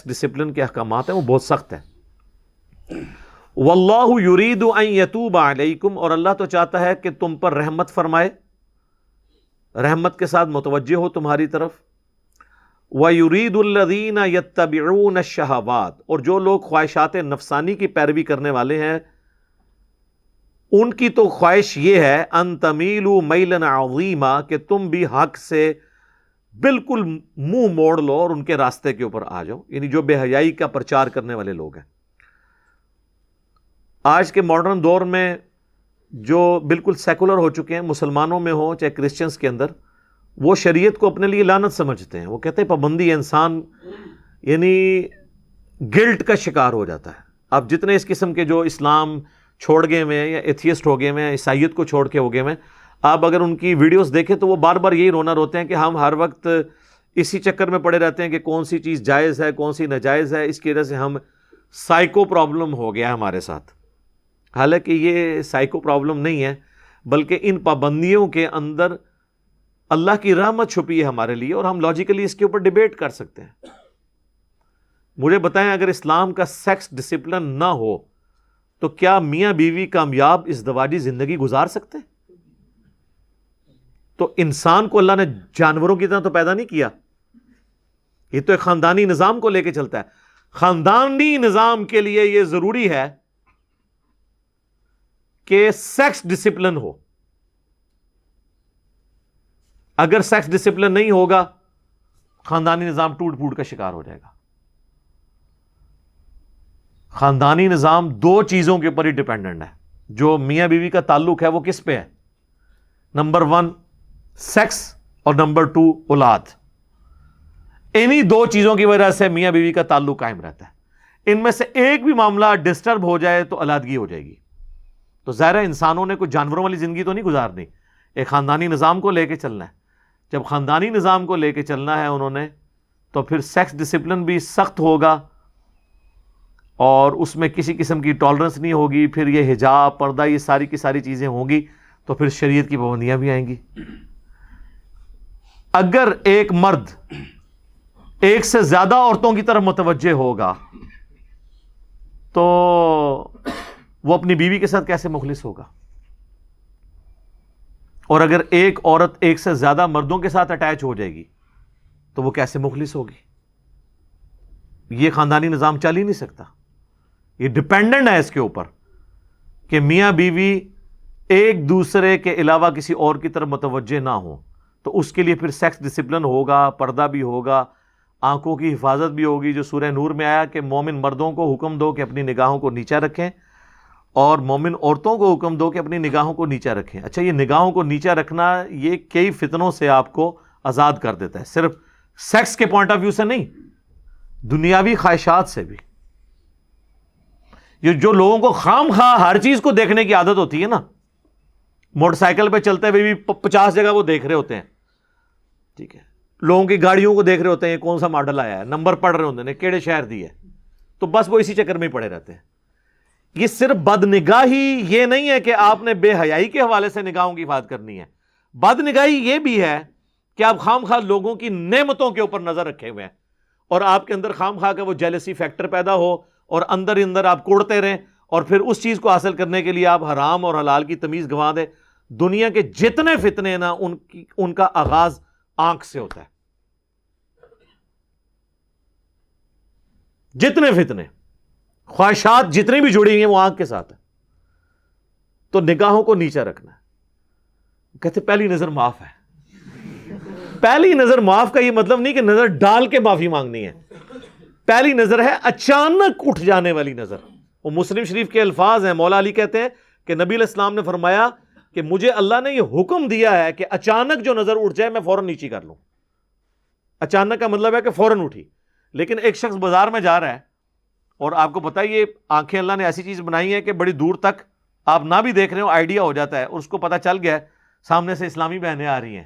Discipline کے احکامات ہیں وہ بہت سخت ہیں. واللہ یرید ان یتوب علیکم، اور اللہ تو چاہتا ہے کہ تم پر رحمت فرمائے، رحمت کے ساتھ متوجہ ہو تمہاری طرف. وَيُرِيدُ الَّذِينَ يَتَّبِعُونَ الشَّهَوَاتِ، اور جو لوگ خواہشات نفسانی کی پیروی کرنے والے ہیں ان کی تو خواہش یہ ہے ان تمیلوا میلا عظیما، کہ تم بھی حق سے بالکل منہ موڑ لو اور ان کے راستے کے اوپر آ جاؤ، یعنی جو بے حیائی کا پرچار کرنے والے لوگ ہیں. آج کے ماڈرن دور میں جو بالکل سیکولر ہو چکے ہیں، مسلمانوں میں ہو چاہے کرسچنز کے اندر، وہ شریعت کو اپنے لیے لعنت سمجھتے ہیں. وہ کہتے ہیں پابندی انسان یعنی گلٹ کا شکار ہو جاتا ہے. اب جتنے اس قسم کے جو اسلام چھوڑ گئے ہوئے ہیں یا ایتھیسٹ ہو گئے ہوئے ہیں، عیسائیت کو چھوڑ کے ہو گئے ہوئے ہیں، آپ اگر ان کی ویڈیوز دیکھیں تو وہ بار بار یہی رونا روتے ہیں کہ ہم ہر وقت اسی چکر میں پڑے رہتے ہیں کہ کون سی چیز جائز ہے کون سی ناجائز ہے. اس کی وجہ سے ہم سائیکو پرابلم ہو گیا ہے ہمارے ساتھ. حالانکہ یہ سائیکو پرابلم نہیں ہے، بلکہ ان پابندیوں کے اندر اللہ کی رحمت چھپی ہے ہمارے لیے، اور ہم لاجیکلی اس کے اوپر ڈیبیٹ کر سکتے ہیں. مجھے بتائیں اگر اسلام کا سیکس ڈسپلن نہ ہو تو کیا میاں بیوی کامیاب ازدواجی زندگی گزار سکتے؟ تو انسان کو اللہ نے جانوروں کی طرح تو پیدا نہیں کیا، یہ تو ایک خاندانی نظام کو لے کے چلتا ہے. خاندانی نظام کے لیے یہ ضروری ہے کہ سیکس ڈسپلن ہو. اگر سیکس ڈسپلن نہیں ہوگا خاندانی نظام ٹوٹ پھوٹ کا شکار ہو جائے گا. خاندانی نظام دو چیزوں کے اوپر ہی ڈیپینڈنٹ ہے. جو میاں بیوی کا تعلق ہے وہ کس پہ ہے؟ نمبر 1 سیکس اور نمبر 2 اولاد. انہی دو چیزوں کی وجہ سے میاں بیوی کا تعلق قائم رہتا ہے. ان میں سے ایک بھی معاملہ ڈسٹرب ہو جائے تو علیحدگی ہو جائے گی. تو ظاہر ہے انسانوں نے کوئی جانوروں والی زندگی تو نہیں گزارنی، ایک خاندانی نظام کو لے کے چلنا ہے. جب خاندانی نظام کو لے کے چلنا ہے انہوں نے، تو پھر سیکس ڈسپلن بھی سخت ہوگا اور اس میں کسی قسم کی ٹالرنس نہیں ہوگی. پھر یہ حجاب پردہ یہ ساری کی ساری چیزیں ہوں گی تو پھر شریعت کی پابندیاں بھی آئیں گی. اگر ایک مرد ایک سے زیادہ عورتوں کی طرف متوجہ ہوگا تو وہ اپنی بیوی کے ساتھ کیسے مخلص ہوگا؟ اور اگر ایک عورت ایک سے زیادہ مردوں کے ساتھ اٹیچ ہو جائے گی تو وہ کیسے مخلص ہوگی؟ یہ خاندانی نظام چل ہی نہیں سکتا. یہ ڈیپینڈنٹ ہے اس کے اوپر کہ میاں بیوی ایک دوسرے کے علاوہ کسی اور کی طرف متوجہ نہ ہو. تو اس کے لیے پھر سیکس ڈسپلن ہوگا، پردہ بھی ہوگا، آنکھوں کی حفاظت بھی ہوگی. جو سورہ نور میں آیا کہ مومن مردوں کو حکم دو کہ اپنی نگاہوں کو نیچا رکھیں، اور مومن عورتوں کو حکم دو کہ اپنی نگاہوں کو نیچا رکھیں. اچھا، یہ نگاہوں کو نیچا رکھنا یہ کئی فتنوں سے آپ کو آزاد کر دیتا ہے، صرف سیکس کے پوائنٹ آف ویو سے نہیں، دنیاوی خواہشات سے بھی. یہ جو لوگوں کو خام خواہ ہر چیز کو دیکھنے کی عادت ہوتی ہے نا، موٹر سائیکل پہ چلتے ہوئے بھی 50 جگہ وہ دیکھ رہے ہوتے ہیں، ٹھیک ہے، لوگوں کی گاڑیوں کو دیکھ رہے ہوتے ہیں کون سا ماڈل آیا ہے، نمبر پڑھ رہے ہوتے ہیں کیڑے شہر دی ہے، تو بس وہ اسی چکر میں ہی پڑے رہتے ہیں. یہ صرف بد نگاہی یہ نہیں ہے کہ آپ نے بے حیائی کے حوالے سے نگاہوں کی حفاظت کرنی ہے. بد نگاہی یہ بھی ہے کہ آپ خام خواہ لوگوں کی نعمتوں کے اوپر نظر رکھے ہوئے ہیں اور آپ کے اندر خام خواہ کا وہ جیلسی فیکٹر پیدا ہو اور اندر اندر آپ کوڑتے رہیں اور پھر اس چیز کو حاصل کرنے کے لیے آپ حرام اور حلال کی تمیز گنوا دیں. دنیا کے جتنے فتنے نا ان کا آغاز آنکھ سے ہوتا ہے. جتنے فتنے خواہشات جتنی بھی جڑی ہوئی ہیں وہ آنکھ کے ساتھ ہے. تو نگاہوں کو نیچا رکھنا ہے. کہتے پہلی نظر معاف ہے. پہلی نظر معاف کا یہ مطلب نہیں کہ نظر ڈال کے معافی مانگنی ہے. پہلی نظر ہے اچانک اٹھ جانے والی نظر. وہ مسلم شریف کے الفاظ ہیں. مولا علی کہتے ہیں کہ نبی علیہ السلام نے فرمایا کہ مجھے اللہ نے یہ حکم دیا ہے کہ اچانک جو نظر اٹھ جائے میں فوراً نیچی کر لوں. اچانک کا مطلب ہے کہ فوراً اٹھی. لیکن ایک شخص بازار میں جا رہا ہے اور آپ کو پتا یہ آنکھیں اللہ نے ایسی چیز بنائی ہے کہ بڑی دور تک آپ نہ بھی دیکھ رہے ہو آئیڈیا ہو جاتا ہے اور اس کو پتا چل گیا سامنے سے اسلامی بہنیں آ رہی ہیں.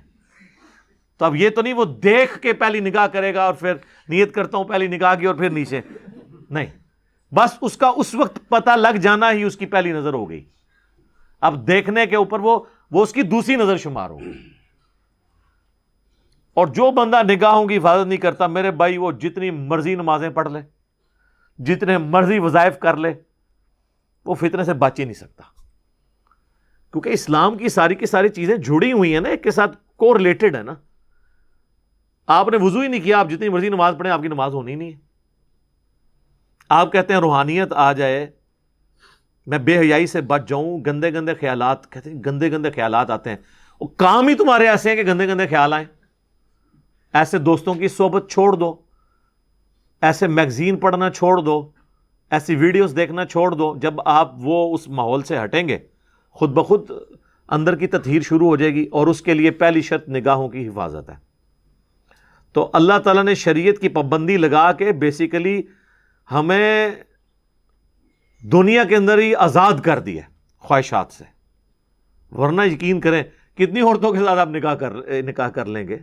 تو اب یہ تو نہیں وہ دیکھ کے پہلی نگاہ کرے گا اور پھر نیت کرتا ہوں پہلی نگاہ کی اور پھر نیچے نہیں. بس اس کا اس وقت پتہ لگ جانا ہی اس کی پہلی نظر ہو گئی. اب دیکھنے کے اوپر وہ اس کی دوسری نظر شمار ہوگی. اور جو بندہ نگاہوں کی حفاظت نہیں کرتا میرے بھائی، وہ جتنی مرضی نمازیں پڑھ لے، جتنے مرضی وظائف کر لے، وہ فتنے سے بچ ہی نہیں سکتا، کیونکہ اسلام کی ساری چیزیں جڑی ہوئی ہیں نا، ایک کے ساتھ کو ریلیٹڈ ہے نا. آپ نے وضو ہی نہیں کیا، آپ جتنی مرضی نماز پڑھیں آپ کی نماز ہونی نہیں ہے. آپ کہتے ہیں روحانیت آ جائے، میں بے حیائی سے بچ جاؤں، گندے گندے خیالات، کہتے ہیں گندے گندے خیالات آتے ہیں، وہ کام ہی تمہارے ایسے ہیں کہ گندے گندے خیال آئیں. ایسے دوستوں کی صحبت چھوڑ دو، ایسے میگزین پڑھنا چھوڑ دو، ایسی ویڈیوز دیکھنا چھوڑ دو. جب آپ وہ اس ماحول سے ہٹیں گے، خود بخود اندر کی تطہیر شروع ہو جائے گی، اور اس کے لیے پہلی شرط نگاہوں کی حفاظت ہے. تو اللہ تعالیٰ نے شریعت کی پابندی لگا کے بیسیکلی ہمیں دنیا کے اندر ہی آزاد کر دیا خواہشات سے. ورنہ یقین کریں کتنی عورتوں کے ساتھ آپ نکاح کر لیں گے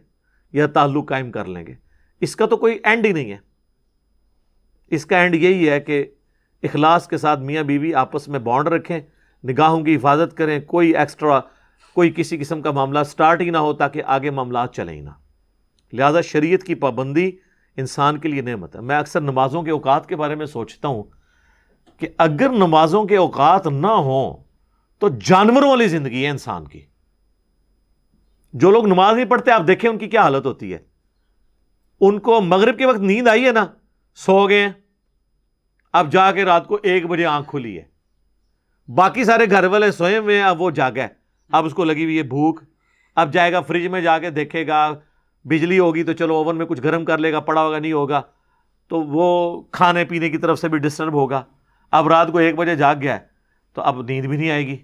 یا تعلق قائم کر لیں گے، اس کا تو کوئی اینڈ ہی نہیں ہے. اس کا اینڈ یہی ہے کہ اخلاص کے ساتھ میاں بیوی آپس میں بانڈ رکھیں، نگاہوں کی حفاظت کریں، کوئی ایکسٹرا کوئی کسی قسم کا معاملہ سٹارٹ ہی نہ ہو تاکہ آگے معاملات چلیں ہی نہ. لہذا شریعت کی پابندی انسان کے لیے نعمت ہے. میں اکثر نمازوں کے اوقات کے بارے میں سوچتا ہوں کہ اگر نمازوں کے اوقات نہ ہوں تو جانوروں والی زندگی ہے انسان کی. جو لوگ نماز نہیں پڑھتے آپ دیکھیں ان کی کیا حالت ہوتی ہے. ان کو مغرب کے وقت نیند آئی ہے نا، سو گئے ہیں، اب جا کے رات کو 1 بجے آنکھ کھلی ہے، باقی سارے گھر والے سوئے ہوئے ہیں، اب وہ جاگا ہے، اب اس کو لگی ہوئی ہے بھوک، اب جائے گا فریج میں جا کے دیکھے گا، بجلی ہوگی تو چلو اوون میں کچھ گرم کر لے گا، پڑا ہوگا نہیں ہوگا تو وہ کھانے پینے کی طرف سے بھی ڈسٹرب ہوگا. اب رات کو 1 بجے جاگ گیا ہے تو اب نیند بھی نہیں آئے گی،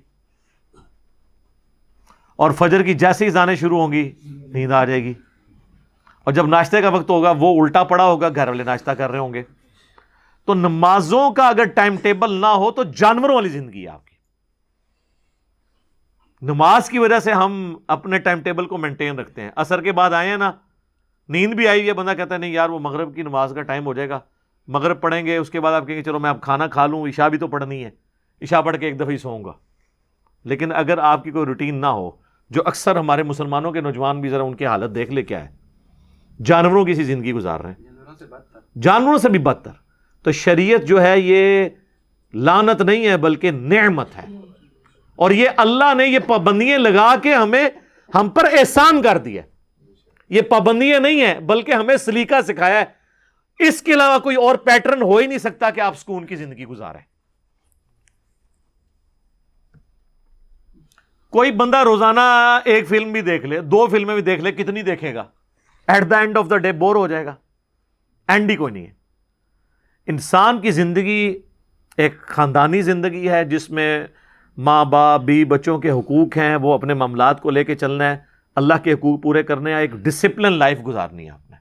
اور فجر کی جیسے ہی اذانیں شروع ہوں گی نیند آ جائے گی. اور جب ناشتے کا وقت ہوگا وہ الٹا پڑا ہوگا، گھر والے ناشتہ کر رہے ہوں گے. تو نمازوں کا اگر ٹائم ٹیبل نہ ہو تو جانوروں والی زندگی ہے آپ کی. نماز کی وجہ سے ہم اپنے ٹائم ٹیبل کو مینٹین رکھتے ہیں. عصر کے بعد آئے ہیں نا، نیند بھی آئی ہوئی ہے، بندہ کہتا ہے نہیں یار وہ مغرب کی نماز کا ٹائم ہو جائے گا، مغرب پڑھیں گے، اس کے بعد آپ کہیں گے چلو میں اب کھانا کھا لوں، عشاء بھی تو پڑھنی ہے، عشاء پڑھ کے ایک دفعہ ہی سوؤں گا. لیکن اگر آپ کی کوئی روٹین نہ ہو، جو اکثر ہمارے مسلمانوں کے نوجوان بھی ذرا ان کی حالت دیکھ لے کیا ہے، جانوروں کی سی زندگی گزار رہے ہیں، جانوروں سے بھی بدتر. تو شریعت جو ہے یہ لعنت نہیں ہے بلکہ نعمت ہے، اور یہ اللہ نے یہ پابندیاں لگا کے ہم پر احسان کر دیا. یہ پابندیاں نہیں ہیں بلکہ ہمیں سلیقہ سکھایا ہے. اس کے علاوہ کوئی اور پیٹرن ہو ہی نہیں سکتا کہ آپ سکون کی زندگی گزاریں. کوئی بندہ روزانہ 1 فلم بھی دیکھ لے، 2 فلمیں بھی دیکھ لے، کتنی دیکھے گا؟ At the end of the day bore ہو جائے گا، اینڈ ہی کوئی نہیں ہے. انسان کی زندگی ایک خاندانی زندگی ہے جس میں ماں باپ بیوی بچوں کے حقوق ہیں، وہ اپنے معاملات کو لے کے چلنا ہے، اللہ کے حقوق پورے کرنے ہیں، ایک ڈسپلن لائف گزارنی ہے آپ نے.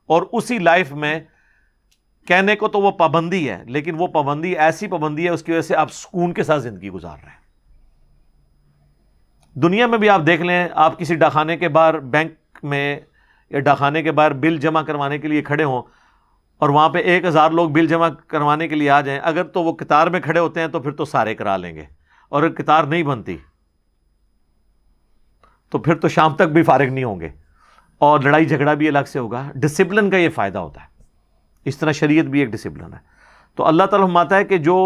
اور اسی لائف میں کہنے کو تو وہ پابندی ہے، لیکن وہ پابندی ایسی پابندی ہے اس کی وجہ سے آپ سکون کے ساتھ زندگی گزار رہے ہیں. دنیا میں بھی آپ دیکھ لیں، آپ کسی ڈاکخانے کے باہر بینک میں یا ڈاکخانے کے باہر بل جمع کروانے کے لیے کھڑے ہوں اور وہاں پہ 1000 لوگ بل جمع کروانے کے لیے آ جائیں، اگر تو وہ قطار میں کھڑے ہوتے ہیں تو پھر تو سارے کرا لیں گے، اور اگر قطار نہیں بنتی تو پھر تو شام تک بھی فارغ نہیں ہوں گے، اور لڑائی جھگڑا بھی الگ سے ہوگا. ڈسپلن کا یہ فائدہ ہوتا ہے. اس طرح شریعت بھی ایک ڈسپلن ہے. تو اللہ تعالیٰ فرماتا ہے کہ جو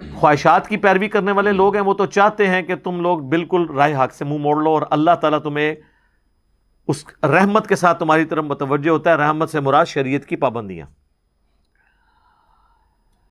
خواہشات کی پیروی کرنے والے لوگ ہیں وہ تو چاہتے ہیں کہ تم لوگ بالکل راہ حق سے منہ موڑ لو، اور اللہ تعالیٰ تمہیں اس رحمت کے ساتھ تمہاری طرف متوجہ ہوتا ہے. رحمت سے مراد شریعت کی پابندیاں.